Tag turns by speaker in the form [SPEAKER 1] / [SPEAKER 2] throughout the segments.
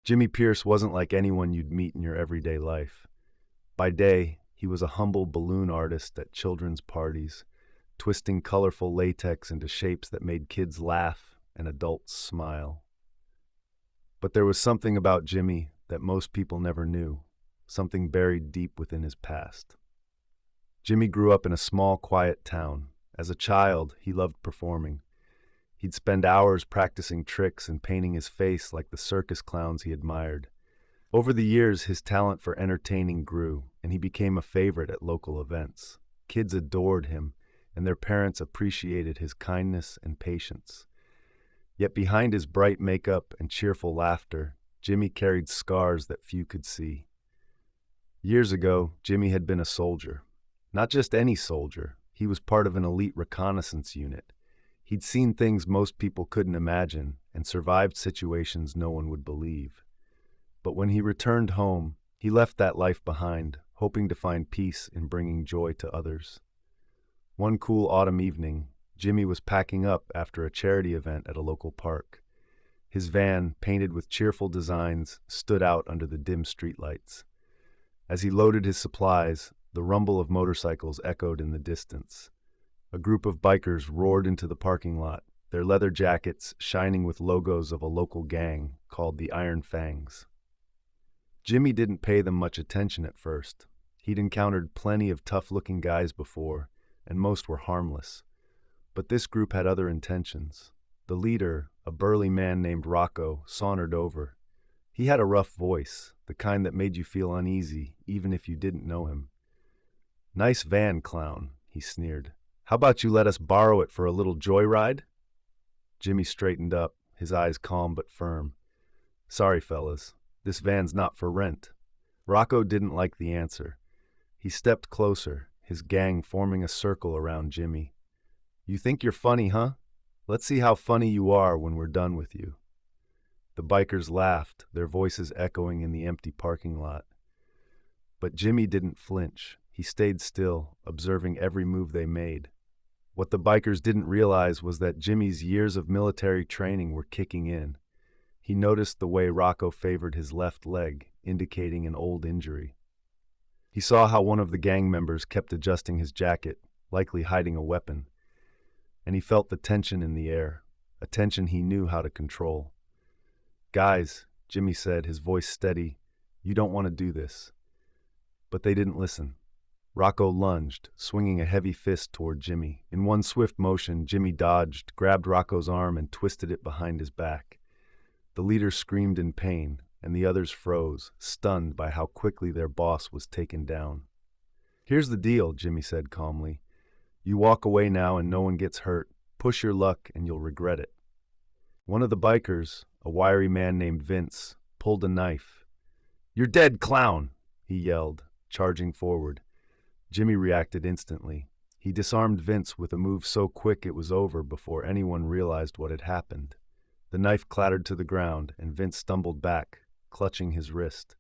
[SPEAKER 1] Jimmy Pierce wasn't like anyone you'd meet in your everyday life. By day, he was a humble balloon artist at children's parties, twisting colorful latex into shapes that made kids laugh and adults smile. But there was something about Jimmy that most people never knew, something buried deep within his past. Jimmy grew up in a small, quiet town. As a child, he loved performing. He'd spend hours practicing tricks and painting his face like the circus clowns he admired. Over the years, his talent for entertaining grew, and he became a favorite at local events. Kids adored him, and their parents appreciated his kindness and patience. Yet behind his bright makeup and cheerful laughter, Jimmy carried scars that few could see. Years ago, Jimmy had been a soldier. Not just any soldier, he was part of an elite reconnaissance unit. He'd seen things most people couldn't imagine and survived situations no one would believe. But when he returned home, he left that life behind, hoping to find peace in bringing joy to others. One cool autumn evening, Jimmy was packing up after a charity event at a local park. His van, painted with cheerful designs, stood out under the dim streetlights. As he loaded his supplies, the rumble of motorcycles echoed in the distance. A group of bikers roared into the parking lot, their leather jackets shining with logos of a local gang called the Iron Fangs. Jimmy didn't pay them much attention at first. He'd encountered plenty of tough-looking guys before, and most were harmless. But this group had other intentions. The leader, a burly man named Rocco, sauntered over. He had a rough voice, the kind that made you feel uneasy, even if you didn't know him. "Nice van, clown," he sneered. "How about you let us borrow it for a little joyride?" Jimmy straightened up, his eyes calm but firm. "Sorry, fellas. This van's not for rent." Rocco didn't like the answer. He stepped closer, his gang forming a circle around Jimmy. "You think you're funny, huh? Let's see how funny you are when we're done with you." The bikers laughed, their voices echoing in the empty parking lot. But Jimmy didn't flinch. He stayed still, observing every move they made. What the bikers didn't realize was that Jimmy's years of military training were kicking in. He noticed the way Rocco favored his left leg, indicating an old injury. He saw how one of the gang members kept adjusting his jacket, likely hiding a weapon. And he felt the tension in the air, a tension he knew how to control. "Guys," Jimmy said, his voice steady, "you don't want to do this." But they didn't listen. Rocco lunged, swinging a heavy fist toward Jimmy. In one swift motion, Jimmy dodged, grabbed Rocco's arm, and twisted it behind his back. The leader screamed in pain, and the others froze, stunned by how quickly their boss was taken down. "Here's the deal," Jimmy said calmly. "You walk away now and no one gets hurt. Push your luck and you'll regret it." One of the bikers, a wiry man named Vince, pulled a knife. "You're dead, clown!" he yelled, charging forward. Jimmy reacted instantly. He disarmed Vince with a move so quick it was over before anyone realized what had happened. The knife clattered to the ground, and Vince stumbled back, clutching his wrist.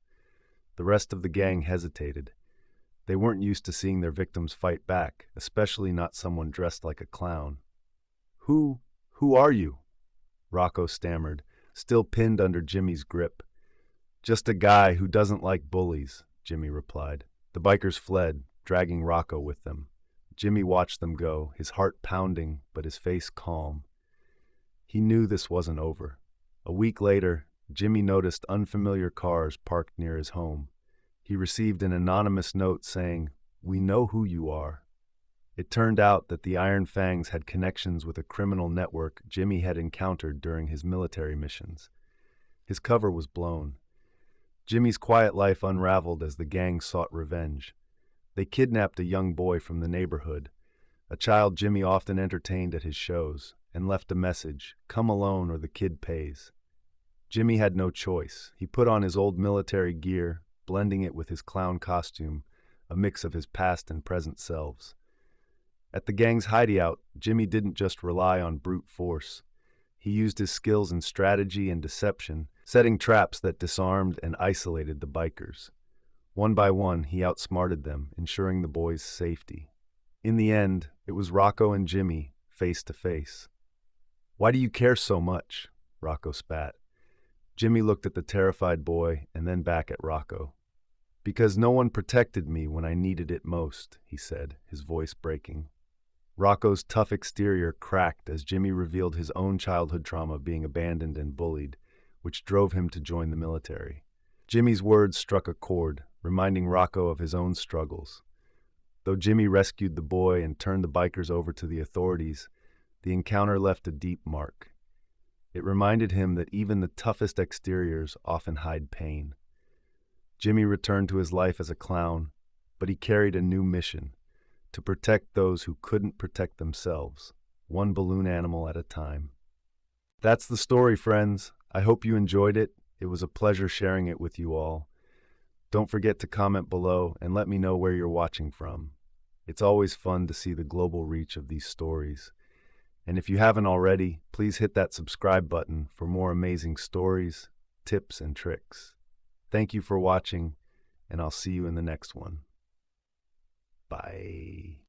[SPEAKER 1] The rest of the gang hesitated. They weren't used to seeing their victims fight back, especially not someone dressed like a clown. Who are you?" Rocco stammered, still pinned under Jimmy's grip. "Just a guy who doesn't like bullies," Jimmy replied. The bikers fled, dragging Rocco with them. Jimmy watched them go, his heart pounding, but his face calm. He knew this wasn't over. A week later, Jimmy noticed unfamiliar cars parked near his home. He received an anonymous note saying, "We know who you are." It turned out that the Iron Fangs had connections with a criminal network Jimmy had encountered during his military missions. His cover was blown. Jimmy's quiet life unraveled as the gang sought revenge. They kidnapped a young boy from the neighborhood, a child Jimmy often entertained at his shows, and left a message, "Come alone or the kid pays." Jimmy had no choice. He put on his old military gear, blending it with his clown costume, a mix of his past and present selves. At the gang's hideout, Jimmy didn't just rely on brute force. He used his skills in strategy and deception, setting traps that disarmed and isolated the bikers. One by one, he outsmarted them, ensuring the boys' safety. In the end, it was Rocco and Jimmy, face to face. "Why do you care so much?" Rocco spat. Jimmy looked at the terrified boy and then back at Rocco. "Because no one protected me when I needed it most," he said, his voice breaking. Rocco's tough exterior cracked as Jimmy revealed his own childhood trauma being abandoned and bullied, which drove him to join the military. Jimmy's words struck a chord, reminding Rocco of his own struggles. Though Jimmy rescued the boy and turned the bikers over to the authorities, the encounter left a deep mark. It reminded him that even the toughest exteriors often hide pain. Jimmy returned to his life as a clown, but he carried a new mission: to protect those who couldn't protect themselves, one balloon animal at a time. That's the story, friends. I hope you enjoyed it. It was a pleasure sharing it with you all. Don't forget to comment below and let me know where you're watching from. It's always fun to see the global reach of these stories. And if you haven't already, please hit that subscribe button for more amazing stories, tips, and tricks. Thank you for watching, and I'll see you in the next one. Bye.